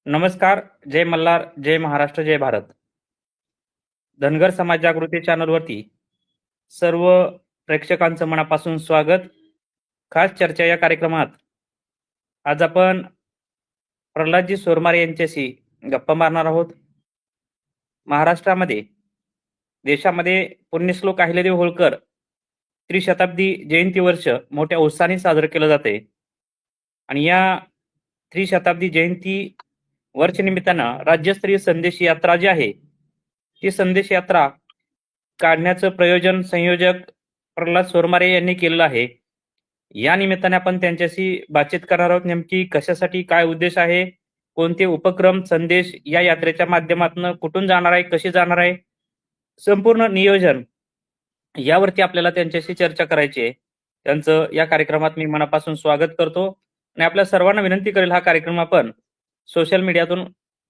नमस्कार. जय मल्हार, जय महाराष्ट्र, जय भारत. धनगर समाज जागृती चॅनलवरती सर्व प्रेक्षकांचं मनापासून स्वागत. खास चर्चा या कार्यक्रमात आज आपण प्रल्हादजी सोरमारे यांच्याशी गप्पा मारणार आहोत. महाराष्ट्रामध्ये, देशामध्ये पुण्यश्लोक अहिल्यादेवी होळकर त्रिशताब्दी जयंती वर्ष मोठ्या उत्साहाने साजरं केलं जाते आणि या त्रिशताब्दी जयंती वर्ष निमित्तानं राज्यस्तरीय संदेश यात्रा जी आहे, ती संदेश यात्रा काढण्याचं प्रयोजन संयोजक प्रल्हाद सोरमारे यांनी केलेलं आहे. या निमित्ताने आपण त्यांच्याशी बातचीत करणार आहोत. नेमकी कशासाठी, काय उद्देश आहे, कोणते उपक्रम, संदेश या यात्रेच्या माध्यमातून कुठून जाणार आहे, कशी जाणार आहे, संपूर्ण नियोजन यावरती आपल्याला त्यांच्याशी चर्चा करायची आहे. त्यांचं या कार्यक्रमात मी मनापासून स्वागत करतो आणि आपल्या सर्वांना विनंती करेल, हा कार्यक्रम आपण सोशल मीडियातून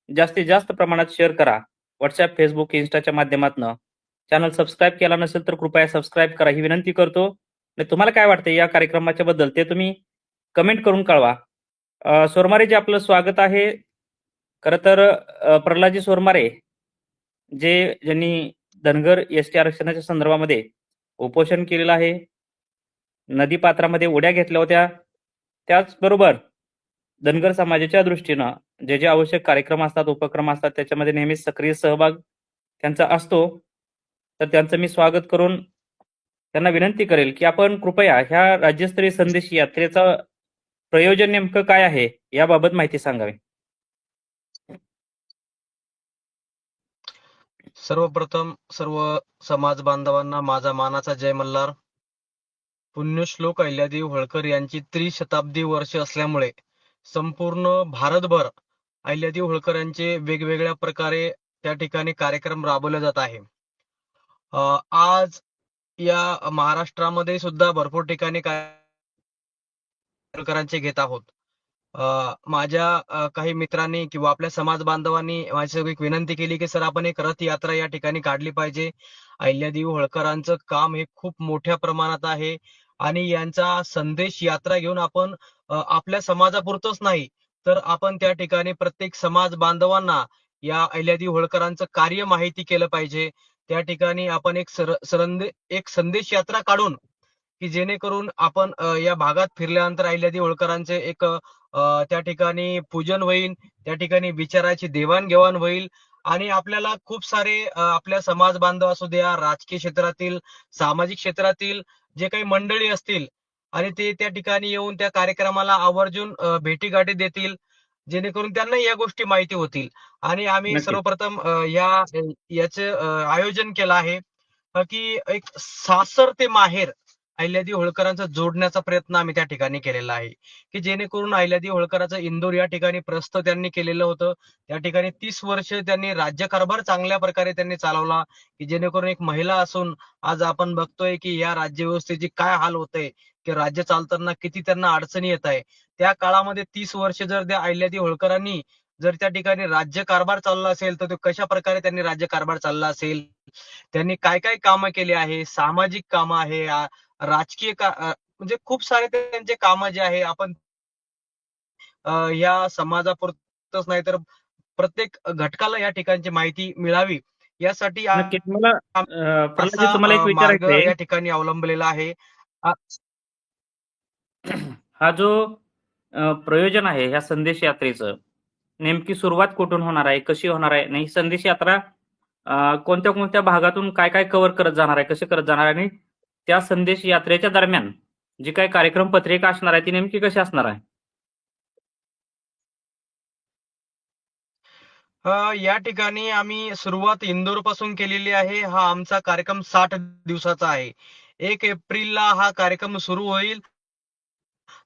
जास्तीत जास्त प्रमाणात शेअर करा. व्हॉट्सअप, फेसबुक, इन्स्टाच्या माध्यमातून. चॅनल सबस्क्राईब केला नसेल तर कृपया सबस्क्राईब करा ही विनंती करतो. आणि तुम्हाला काय वाटतं या कार्यक्रमाच्या बद्दल ते तुम्ही कमेंट करून कळवा. सोरमारेजी, आपलं स्वागत आहे. खरं तर प्रल्हादजी सोरमारे ज्यांनी धनगर एसटी आरक्षणाच्या संदर्भामध्ये उपोषण केलेलं आहे, नदीपात्रामध्ये उड्या घेतल्या होत्या, त्याचबरोबर धनगर समाजाच्या दृष्टीनं जे आवश्यक कार्यक्रम असतात, उपक्रम असतात, त्याच्यामध्ये नेहमीच सक्रिय सहभाग त्यांचा असतो. तर त्यांचं मी स्वागत करून त्यांना विनंती करेल की आपण कृपया ह्या राज्यस्तरीय संदेश यात्रेचं प्रयोजन नेमकं काय आहे याबाबत माहिती सांगावी. सर्वप्रथम सर्व समाज बांधवांना माझा मानाचा जय मल्हार. पुण्यश्लोक अहिल्यादेवी होळकर यांची त्रिशताब्दी वर्ष असल्यामुळे संपूर्ण भारतभर अहिल्यादेवी होळकर यांचे वेगवेगळ्या प्रकारे त्या ठिकाणी कार्यक्रम राबवले जात आहे. आज या महाराष्ट्रामध्ये सुद्धा भरपूर ठिकाणी होळकरांचे घेत आहोत. माझ्या काही मित्रांनी किंवा आपल्या समाज बांधवांनी माझ्यासोबत एक विनंती केली की सर, आपण एक रथ यात्रा या ठिकाणी काढली पाहिजे. अहिल्यादेवी होळकरांचं काम हे खूप मोठ्या प्रमाणात आहे आणि यांचा संदेश यात्रा घेऊन आपण आपल्या समाजापुरतच नाही तर आपण त्या ठिकाणी प्रत्येक समाज बांधवांना या अहिल्यादेवी होळकरांचं कार्य माहिती केलं पाहिजे. त्या ठिकाणी आपण एक संदेश यात्रा काढून की जेणेकरून आपण या भागात फिरल्यानंतर अहिल्यादेवी होळकरांचे एक त्या ठिकाणी पूजन होईल, त्या ठिकाणी विचाराची देवाणघेवाण होईल आणि आपल्याला खूप सारे आपल्या समाज बांधव असू द्या, राजकीय क्षेत्रातील, सामाजिक क्षेत्रातील जे काही मंडळी असतील आणि ते त्या ठिकाणी येऊन त्या कार्यक्रमाला आवर्जून भेटीगाठी देतील, जेणेकरून त्यांना या गोष्टी माहिती होतील. आणि आम्ही नक्कीच. सर्वप्रथम याचे आयोजन केलं आहे की एक सासर ते माहेर अहिल्यादेवी होळकरांचा जोडण्याचा प्रयत्न आम्ही त्या ठिकाणी केलेला आहे की जेणेकरून अहिल्यादेवी होळकरांचं इंदोर या ठिकाणी प्रस्थ त्यांनी केलेलं होतं. त्या ठिकाणी 30 वर्ष त्यांनी राज्यकारभार चांगल्या प्रकारे त्यांनी चालवला की जेणेकरून एक महिला असून आज आपण बघतोय की या राज्यव्यवस्थेची काय हाल होतंय, की राज्य चालताना किती त्यांना अडचणी येत आहे. त्या काळामध्ये 30 वर्ष जर त्या अहिल्यादेवी होळकरांनी जर त्या ठिकाणी राज्यकारभार चालला असेल तर तो कशा प्रकारे त्यांनी राज्यकारभार चालला असेल, त्यांनी काय काय कामं केली आहे, सामाजिक कामं आहे, राजकीय म्हणजे खूप सारे त्यांचे कामं जे आहे आपण या समाजापुरतच नाही तर प्रत्येक घटकाला या ठिकाणची माहिती मिळावी यासाठी नक्कीच. मला प्रल्हादजी, तुम्हाला एक असा मार्ग विचारायचं आहे. या ठिकाणी अवलंबलेला आहे. हा जो प्रयोजन आहे ह्या संदेश यात्रेचं, नेमकी सुरुवात कुठून होणार आहे, कशी होणार आहे, आणि ही संदेश यात्रा कोणत्या कोणत्या भागातून काय काय कव्हर करत जाणार आहे, कसे करत जाणार आहे, आणि त्या संदेश यात्रेच्या दरम्यान जी काही कार्यक्रम पत्रिका असणार आहे ती नेमकी कशी असणार आहे? या ठिकाणी आम्ही सुरुवात इंदोर पासून केलेली आहे. हा आमचा कार्यक्रम 60 दिवसाचा आहे. 1 एप्रिलला हा कार्यक्रम सुरू होईल.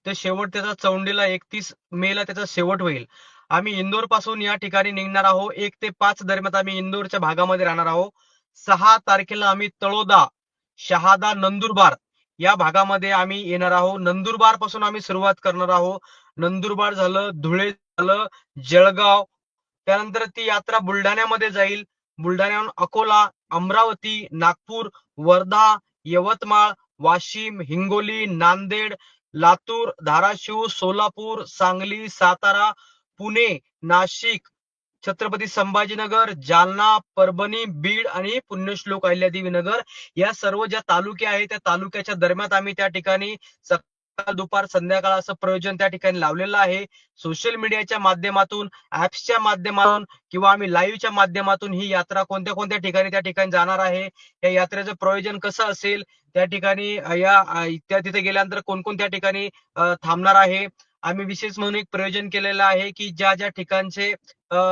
तर शेवट त्याचा चौंडीला 31 मेला त्याचा शेवट होईल. आम्ही इंदोर पासून या ठिकाणी निघणार आहोत. 1 ते 5 दरम्यान आम्ही इंदोरच्या भागामध्ये राहणार आहोत. 6 तारखेला आम्ही तळोदा, शहादा, नंदुरबार या भागामध्ये आम्ही येणार आहोत. नंदुरबार पासून आम्ही सुरुवात करणार आहोत. नंदुरबार झालं, धुळे झालं, जळगाव, त्यानंतर ती यात्रा बुलढाण्यामध्ये जाईल. बुलढाण्याहून अकोला, अमरावती, नागपूर, वर्धा, यवतमाळ, वाशिम, हिंगोली, नांदेड, लातूर, धाराशिव, सोलापूर, सांगली, सातारा, पुणे, नाशिक, छत्रपती संभाजीनगर, जालना, परभणी, बीड आणि पुण्यश्लोक अहिल्यादेवी नगर या सर्व ज्या तालुके आहेत त्या तालुक्याच्या दरम्यान आम्ही त्या ठिकाणी सकाळ दुपार संध्याकाळ असं प्रयोजन त्या ठिकाणी लावलेलं आहे. सोशल मीडियाच्या माध्यमातून, ऍप्सच्या माध्यमातून किंवा आम्ही लाईव्हच्या माध्यमातून ही यात्रा कोणत्या कोणत्या ठिकाणी त्या ठिकाणी जाणार आहे, या यात्रेचं प्रयोजन कसं असेल, त्या ठिकाणी त्या तिथे गेल्यानंतर कोणकोणत्या ठिकाणी थांबणार आहे. आम्ही विशेष म्हणून एक प्रयोजन केलेलं आहे की ज्या ज्या ठिकाणचे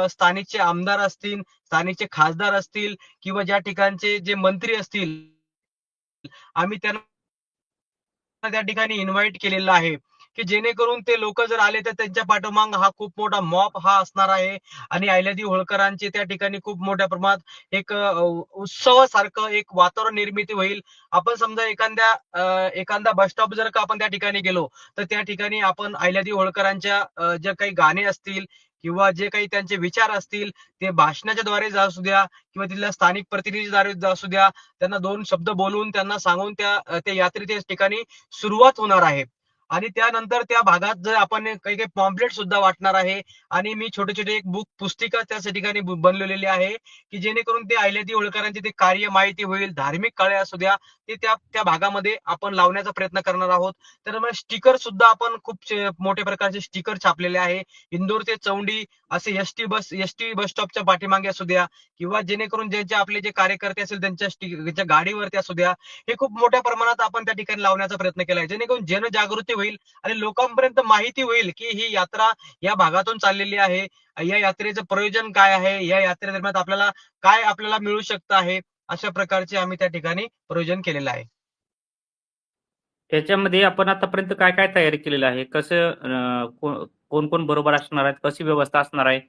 स्थानिकचे आमदार असतील, स्थानिकचे खासदार असतील किंवा ज्या ठिकाणचे जे मंत्री असतील, आम्ही त्यांना त्या ठिकाणी इन्व्हाइट केलेलं आहे की जेणेकरून ते लोक जर आले तर त्यांच्या पाठोमाग हा खूप मोठा मॉब हा असणार आहे आणि अहिल्यादेवी होळकरांचे त्या ठिकाणी खूप मोठ्या प्रमाणात एक उत्सवासारखं एक वातावरण निर्मिती होईल. आपण समजा एखादा बस स्टॉप जर का आपण त्या ठिकाणी गेलो तर त्या ठिकाणी आपण अहिल्यादेवी होळकरांच्या जे काही गाणे असतील किंवा जे काही त्यांचे विचार असतील ते भाषणाच्या द्वारे असू द्या किंवा तिथल्या स्थानिक प्रतिनिधीद्वारे असू द्या, त्यांना दोन शब्द बोलून त्यांना सांगून त्या यात्रेच्या ठिकाणी सुरुवात होणार आहे. आणि त्यानंतर त्या भागात जर आपण काही काही पॉम्पलेट सुद्धा वाटणार आहे आणि मी छोटे छोटे एक पुस्तिका त्या ठिकाणी बनवलेली आहे की जेणेकरून ते अहिल्यादेवी होळकरांचे ते कार्य माहिती होईल, धार्मिक कार्य असू द्या ते त्या भागामध्ये आपण लावण्याचा प्रयत्न करणार आहोत. तर मग स्टिकर सुद्धा आपण खूप मोठ्या प्रकारचे स्टिकर छापलेले आहे. इंदोर ते चौंडी असे एसटी बस स्टॉपच्या पाठीमागे असू द्या किंवा जेणेकरून ज्यांचे आपले जे कार्यकर्ते असतील त्यांच्या गाडीवरती असू द्या, हे खूप मोठ्या प्रमाणात आपण त्या ठिकाणी लावण्याचा प्रयत्न केला आहे जेणेकरून जनजागृती होईल आणि लोकांपर्यंत माहिती होईल की ही यात्रा या भागातून चाललेली आहे, या यात्रेचं प्रयोजन काय आहे, या यात्रेदरम्यान आपल्याला मिळू शकतं आहे. अशा प्रकारचे आम्ही त्या ठिकाणी प्रयोजन केलेलं आहे. त्याच्यामध्ये आपण आतापर्यंत काय काय तयारी केलेलं आहे? कसं कोण कोण बरोबर असणार आहेत? कशी व्यवस्था असणार आहे?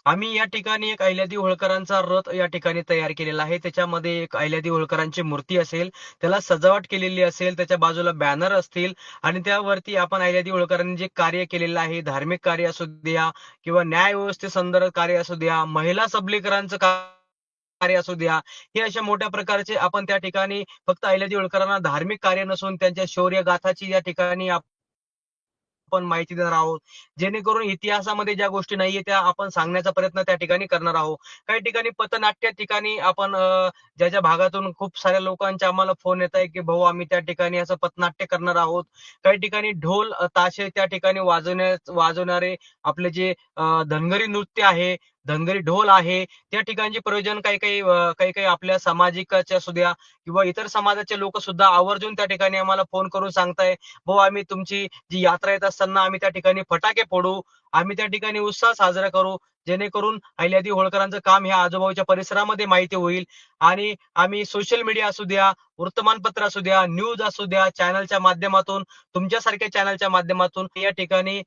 आम्ही या ठिकाणी एक अहिल्यादेवी होळकरांचा रथ या ठिकाणी तयार केलेला आहे. त्याच्यामध्ये एक अहिल्यादेवी होळकरांची मूर्ती असेल, त्याला सजावट केलेली असेल, त्याच्या बाजूला बॅनर असतील आणि त्यावरती आपण अहिल्यादेवी होळकरांनी जे कार्य केलेलं आहे, धार्मिक कार्य असू द्या किंवा न्याय व्यवस्थेसंदर्भात कार्य असू द्या, महिला सबलीकरांचं कार्य असू द्या, हे अशा मोठ्या प्रकारचे आपण त्या ठिकाणी फक्त अहिल्यादेवी होळकरांना धार्मिक कार्य नसून त्यांच्या शौर्य गाथाची या ठिकाणी आपण माहिती देणार आहोत. जेणेकरून इतिहासामध्ये ज्या गोष्टी नाहीये त्या आपण सांगण्याचा प्रयत्न त्या ठिकाणी करणार आहोत. काही ठिकाणी पथनाट्य ठिकाणी आपण ज्या भागातून खूप साऱ्या लोकांचे आम्हाला फोन येत आहे की भाऊ आम्ही त्या ठिकाणी असं पथनाट्य करणार आहोत. काही ठिकाणी ढोल ताशे त्या ठिकाणी वाजवणारे आपले जे धनगरी नृत्य आहे, धनगरी ढोल आहे, त्या ठिकाणचे प्रयोजन काही आपल्या सामाजिकाच्या असू द्या किंवा इतर समाजाचे लोक सुद्धा आवर्जून त्या ठिकाणी आम्हाला फोन करून सांगताय, भाऊ आम्ही तुमची जी यात्रा येत असताना आम्ही त्या ठिकाणी फटाके फोडू, आम्ही त्या ठिकाणी उत्साह साजरा करू, जेणेकरून अहिल्यादेवी होळकरांचं काम ह्या आजूबाजूच्या परिसरामध्ये माहिती होईल आणि आम्ही सोशल मीडिया असू द्या, वर्तमानपत्र असू द्या, न्यूज असू द्या, चॅनलच्या माध्यमातून, तुमच्यासारख्या चॅनलच्या माध्यमातून या ठिकाणी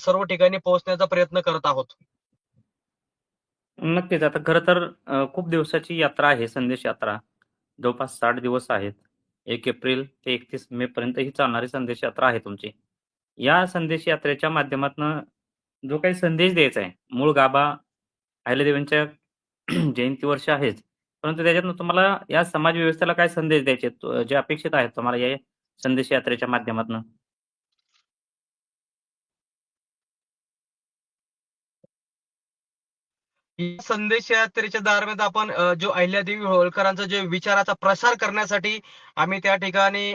सर्व ठिकाणी पोहोचण्याचा प्रयत्न करत आहोत. नक्कीच. आता खरं तर खूप दिवसाची यात्रा आहे, संदेश यात्रा. जवळपास 60 दिवस आहेत. 1 एप्रिल ते 31 मे पर्यंत ही चालणारी संदेश यात्रा आहे तुमची. या संदेश यात्रेच्या माध्यमातून जो काही संदेश द्यायचा आहे, मूळ गाभा अहिल्यादेवींच्या जयंती वर्ष आहेच. परंतु त्याच्यातून तुम्हाला या समाज व्यवस्थेला काय संदेश द्यायचे आहेत? जे अपेक्षित आहेत तुम्हाला या संदेश यात्रेच्या माध्यमातून? या संदेश यात्रेच्या दरम्यान आपण जो अहिल्यादेवी होळकरांचा जे विचाराचा प्रसार करण्यासाठी आम्ही त्या ठिकाणी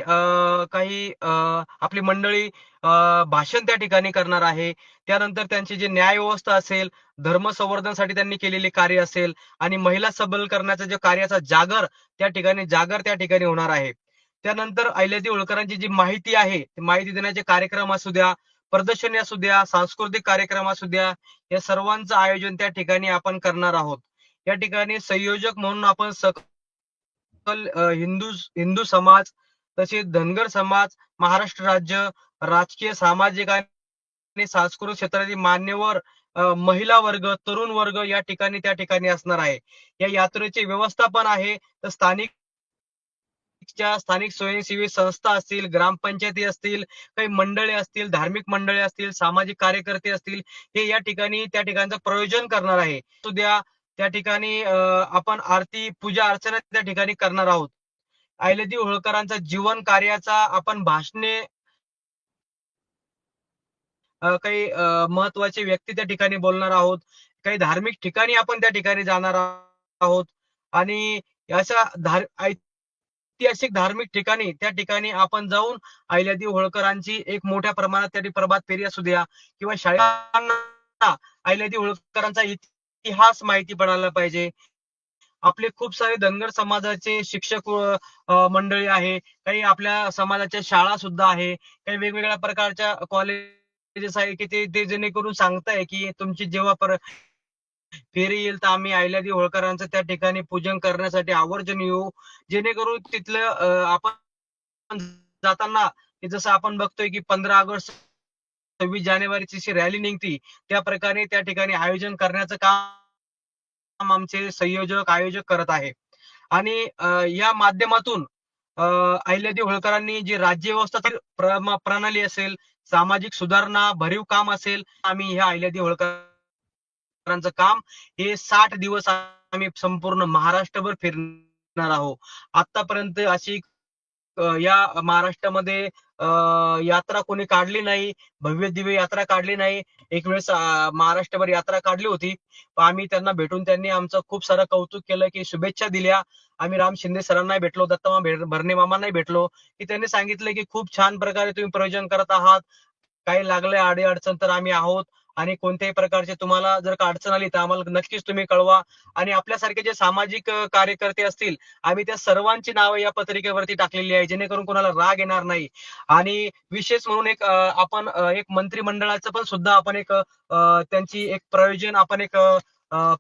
काही आपली मंडळी भाषण त्या ठिकाणी करणार आहे. त्यानंतर त्यांची जी न्याय व्यवस्था असेल, धर्म संवर्धनासाठी त्यांनी केलेले कार्य असेल आणि महिला सबलीकरणाचा जे कार्याचा जागर त्या ठिकाणी होणार आहे. त्यानंतर अहिल्यादेवी होळकरांची जी माहिती आहे, माहिती देण्याचे कार्यक्रम असू द्या, प्रदर्शनी असू द्या, सांस्कृतिक कार्यक्रम असू द्या, या सर्वांचं आयोजन त्या ठिकाणी आपण करणार आहोत. या ठिकाणी संयोजक म्हणून आपण सकल हिंदू समाज, तसेच धनगर समाज, महाराष्ट्र राज्य, राजकीय, सामाजिक आणि सांस्कृतिक क्षेत्रातील मान्यवर, महिला वर्ग, तरुण वर्ग या ठिकाणी त्या ठिकाणी असणार आहे. या यात्रेचे व्यवस्थापन आहे तर स्थानिक स्वयंसेवी संस्था असतील, ग्रामपंचायती असतील, काही मंडळे असतील, धार्मिक मंडळे असतील, सामाजिक कार्यकर्ते असतील, हे या ठिकाणी त्या ठिकाणचं प्रयोजन करणार आहे. उद्या त्या ठिकाणी आपण आरती, पूजा अर्चना त्या ठिकाणी करणार आहोत. अहिल्यादेवी होळकरांचा जीवन कार्याचा आपण भाषणे काही महत्त्वाचे व्यक्ती त्या ठिकाणी बोलणार आहोत. काही धार्मिक ठिकाणी आपण त्या ठिकाणी जाणार आहोत आणि अशा ऐतिहासिक धार्मिक ठिकाणी त्या ठिकाणी आपण जाऊन अहिल्यादेवी होळकरांची एक मोठ्या प्रमाणात त्या प्रभात फेरी असू द्या किंवा शाळांना अहिल्यादेवी होळकरांचा इतिहास माहिती पडायला पाहिजे. आपले खूप सारे धनगर समाजाचे शिक्षक मंडळी आहे. काही आपल्या समाजाच्या शाळा सुद्धा आहे. काही वेगवेगळ्या प्रकारच्या कॉलेजेस आहे की ते जेणेकरून सांगताय की तुमची जेव्हा फेरी येईल तर आम्ही अहिल्यादेवी होळकरांचं त्या ठिकाणी पूजन करण्यासाठी आवर्जून येऊ. जेणेकरून तिथलं आपण जाताना जसं आपण बघतोय की 15 ऑगस्ट 26 जानेवारीची जी रॅली निघती त्या प्रकारे त्या ठिकाणी आयोजन करण्याचं काम आमचे संयोजक आयोजक करत आहे. आणि या माध्यमातून अहिल्यादेवी होळकरांनी जी राज्यव्यवस्था प्रणाली असेल, सामाजिक सुधारणा, भरीव काम असेल, आम्ही ह्या अहिल्यादेवी होळकरांचं काम हे 60 दिवस आम्ही संपूर्ण महाराष्ट्रभर फिरणार आहोत. आतापर्यंत अशी या महाराष्ट्रामध्ये यात्रा कोणी काढली नाही, भव्य दिव्य यात्रा काढली नाही. एक वेळेस महाराष्ट्रभर यात्रा काढली होती. आम्ही त्यांना भेटून त्यांनी आमचं खूप सारं कौतुक केलं, की शुभेच्छा दिल्या. आम्ही राम शिंदे सरांनाही भेटलो, दत्ता भरणे मामांनाही भेटलो, की त्यांनी सांगितलं की खूप छान प्रकारे तुम्ही प्रयोजन करत आहात. काही लागले अडी-अडचण तर आम्ही आहोत आणि कोणत्याही प्रकारचे तुम्हाला जर का अडचण आली तर आम्हाला नक्कीच तुम्ही कळवा. आणि आपल्यासारखे जे सामाजिक कार्यकर्ते असतील, आम्ही त्या सर्वांची नावं या पत्रिकेवरती टाकलेली आहे, जेणेकरून कोणाला राग येणार नाही. आणि विशेष म्हणून एक आपण एक मंत्रिमंडळाचं पण सुद्धा आपण एक त्यांची एक प्रयोजन आपण एक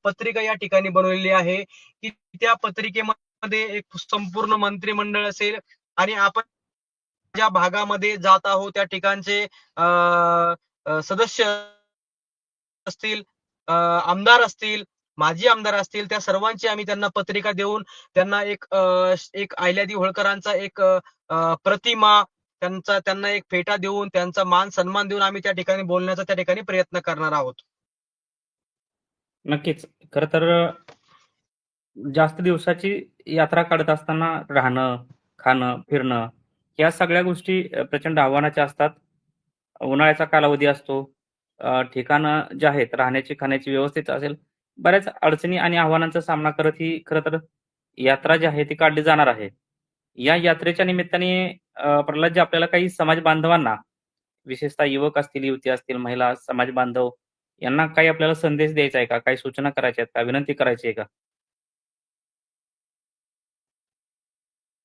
पत्रिका या ठिकाणी बनवलेली आहे, की त्या पत्रिकेमध्ये एक संपूर्ण मंत्रिमंडळ असेल आणि आपण ज्या भागामध्ये जात आहोत त्या ठिकाणचे सदस्य असतील, आमदार असतील, माजी आमदार असतील, त्या सर्वांची आम्ही त्यांना पत्रिका देऊन त्यांना एक अहिल्यादेवी होळकरांचा एक प्रतिमा, त्यांना एक फेटा देऊन, त्यांचा मान सन्मान देऊन आम्ही त्या ठिकाणी बोलण्याचा त्या ठिकाणी प्रयत्न करणार आहोत. नक्कीच. खरं तर जास्त दिवसाची यात्रा काढत असताना राहणं, खाणं, फिरणं या सगळ्या गोष्टी प्रचंड आव्हानाच्या असतात. उन्हाळ्याचा कालावधी असतो. ठिकाणं जे आहेत राहण्याची, खाण्याची व्यवस्थित असेल. बऱ्याच अडचणी आणि आव्हानांचा सामना करत ही खरं तर यात्रा जी आहे ती काढली जाणार आहे. या यात्रेच्या निमित्ताने प्रल्हादजी आपल्याला काही समाज बांधवांना, विशेषतः युवक असतील, युवती असतील, महिला समाज बांधव यांना काही आपल्याला संदेश द्यायचा आहे का? काही सूचना करायच्या आहेत का? विनंती करायची आहे का?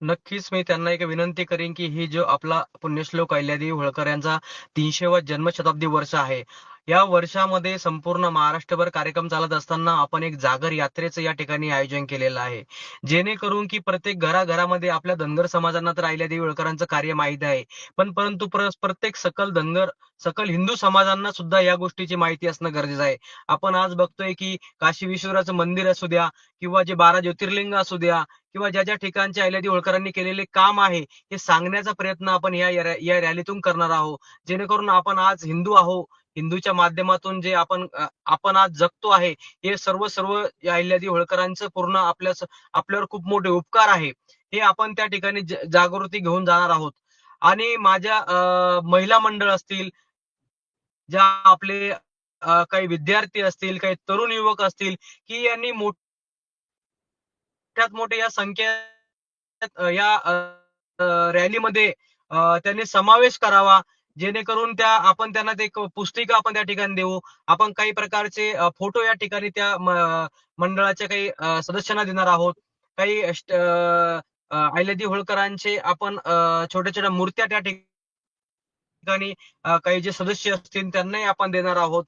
नक्कीच मी त्यांना एक विनंती करीन, की ही जो आपला पुण्यश्लोक अहिल्यादेवी होळकर यांचा 300वा जन्मशताब्दी वर्ष आहे. या वर्षामध्ये संपूर्ण महाराष्ट्रभर कार्यक्रम चालत असताना आपण एक जागर यात्रेचं या ठिकाणी आयोजन केलेलं आहे. जेणेकरून की प्रत्येक घराघरामध्ये आपल्या धनगर समाजांना तर अहिल्यादेवी होळकरांचं कार्य माहीत आहे. परंतु प्रत्येक सकल हिंदू समाजांना सुद्धा या गोष्टीची माहिती असणं गरजेचं आहे. आपण आज बघतोय, की काशी विश्वनाथचं मंदिर असू द्या किंवा जे 12 ज्योतिर्लिंग असू द्या किंवा ज्या ठिकाणच्या अहिल्यादेवी होळकरांनी केलेले काम आहे हे सांगण्याचा प्रयत्न आपण या रॅलीतून करणार आहोत. जेणेकरून आपण आज हिंदू आहोत. हिंदूच्या माध्यमातून जे आपण आज जगतो आहे हे सर्व या अहिल्यादेवी होळकरांचं पूर्ण आपल्यावर खूप मोठे उपकार आहे. हे आपण त्या ठिकाणी जागृती घेऊन जाणार आहोत. आणि माझ्या महिला मंडळ असतील, ज्या आपले काही विद्यार्थी असतील, काही तरुण युवक असतील, की यांनी मोठ्यात मोठे या संख्येत या रॅलीमध्ये त्यांनी समावेश करावा. जेणेकरून आपण त्यांना ते एक पुस्तिका आपण त्या ठिकाणी देऊ. आपण काही प्रकारचे फोटो या ठिकाणी त्या मंडळाच्या काही सदस्यांना देणार आहोत. काही अहिल्यादेवी होळकरांचे आपण छोट्या-छोट्या मूर्त्या त्या ठिकाणी काही जे सदस्य असतील त्यांनाही आपण देणार आहोत.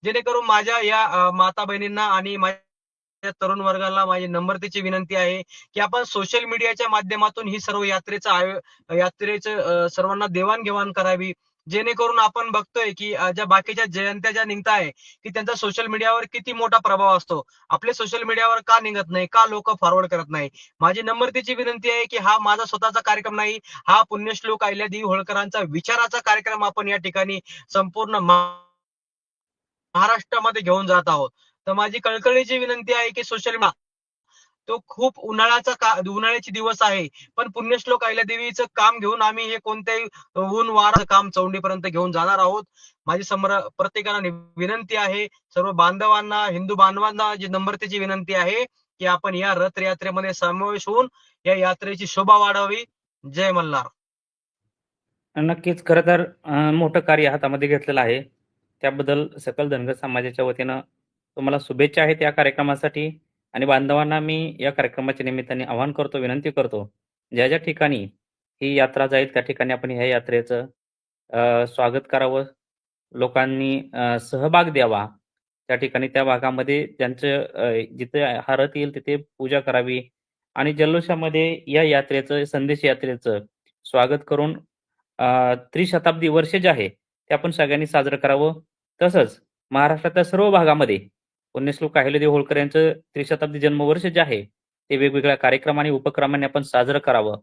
जेणेकरून माझ्या या माता बहिणींना आणि माझ्या तरुण वर्गाला माझी नम्रतेची विनंती आहे, की आपण सोशल मीडियाच्या माध्यमातून ही सर्व यात्रेचं सर्वांना देवाण-घेवाण करावी. जेणेकरून आपण बघतोय, की ज्या बाकीच्या जयंत्या ज्या निघताय, की त्यांचा सोशल मीडियावर किती मोठा प्रभाव असतो. आपले सोशल मीडियावर का निघत नाही? का लोकं फॉरवर्ड करत नाही? माझी नम्रतेची विनंती आहे, की हा माझा स्वतःचा कार्यक्रम नाही. हा पुण्यश्लोक अहिल्यादेवी होळकरांचा विचाराचा कार्यक्रम आपण या ठिकाणी संपूर्ण महाराष्ट्रामध्ये घेऊन जात आहोत. तर माझी कळकळीची विनंती आहे, की सोशल तो खूप उन्हाळ्याचे दिवस आहे. पण पुण्यश्लोक अहिल्यादेवीचं काम घेऊन आम्ही हे कोणत्याही ऊन वारा काम चौंडीपर्यंत घेऊन जाणार आहोत. माझी प्रत्येकाला विनंती आहे, सर्व बांधवांना, हिंदू बांधवांना जी नम्रतेची विनंती आहे की आपण या रथयात्रेमध्ये समावेश होऊन या यात्रेची शोभा वाढावी. जय मल्हार. नक्कीच. खरं तर मोठं कार्य हातामध्ये घेतलेलं आहे. त्याबद्दल सकल धनगर समाजाच्या वतीनं तुम्हाला शुभेच्छा आहेत या कार्यक्रमासाठी आणि बांधवांना मी या कार्यक्रमाच्या निमित्ताने आवाहन करतो, विनंती करतो. ज्या ठिकाणी ही यात्रा जाईल त्या ठिकाणी आपण ह्या यात्रेचं स्वागत करावं. लोकांनी सहभाग द्यावा. त्या ठिकाणी त्या भागामध्ये त्यांचं जिथे हा रथ येईल तिथे पूजा करावी आणि जल्लोषामध्ये या यात्रेचं, संदेश यात्रेचं स्वागत करून त्रिशताब्दी वर्ष जे आहे ते आपण सगळ्यांनी साजरं करावं. तसंच महाराष्ट्रातल्या सर्व भागामध्ये पुण्यश्लोक अहिल्यादेवी होळकर यांचं त्रिशताब्दी जन्मवर्ष जे आहे ते वेगवेगळ्या कार्यक्रमांनी, उपक्रमांनी आपण साजरं करावं.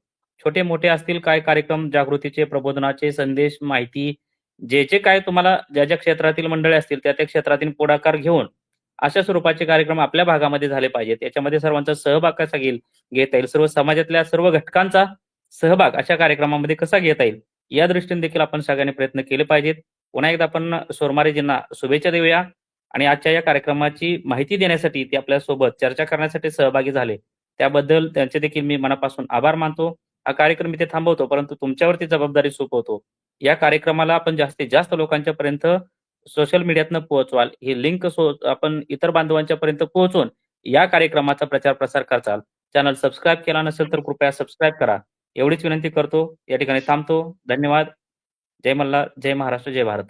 छोटे-मोठे असतील काय कार्यक्रम जागृतीचे, प्रबोधनाचे, संदेश, माहिती जे काय तुम्हाला ज्या क्षेत्रातील मंडळी असतील त्या क्षेत्रातील पुढाकार घेऊन अशा स्वरूपाचे कार्यक्रम आपल्या भागामध्ये झाले पाहिजेत. याच्यामध्ये सर्वांचा सहभाग कसा घेता येईल, सर्व समाजातल्या सर्व घटकांचा सहभाग अशा कार्यक्रमामध्ये कसा घेता येईल या दृष्टीने देखील आपण सगळ्यांनी प्रयत्न केले पाहिजेत. पुन्हा एकदा आपण सोरमारेजींना शुभेच्छा देऊया आणि आजच्या या कार्यक्रमाची माहिती देण्यासाठी ते आपल्यासोबत चर्चा करण्यासाठी सहभागी झाले. त्याबद्दल त्यांचे देखील मी मनापासून आभार मानतो. हा कार्यक्रम इथे थांबवतो, परंतु तुमच्यावरती जबाबदारी सोपवतो. या कार्यक्रमाला आपण जास्तीत जास्त लोकांच्या पर्यंत सोशल मीडियातनं पोहोचवाल. ही लिंक आपण इतर बांधवांच्या पर्यंत पोहोचवून या कार्यक्रमाचा प्रचार प्रसार करचाल. चॅनल सबस्क्राईब केला नसेल तर कृपया सबस्क्राईब करा. एवढीच विनंती करतो. या ठिकाणी थांबतो. धन्यवाद. जय मल्हार, जय महाराष्ट्र, जय भारत.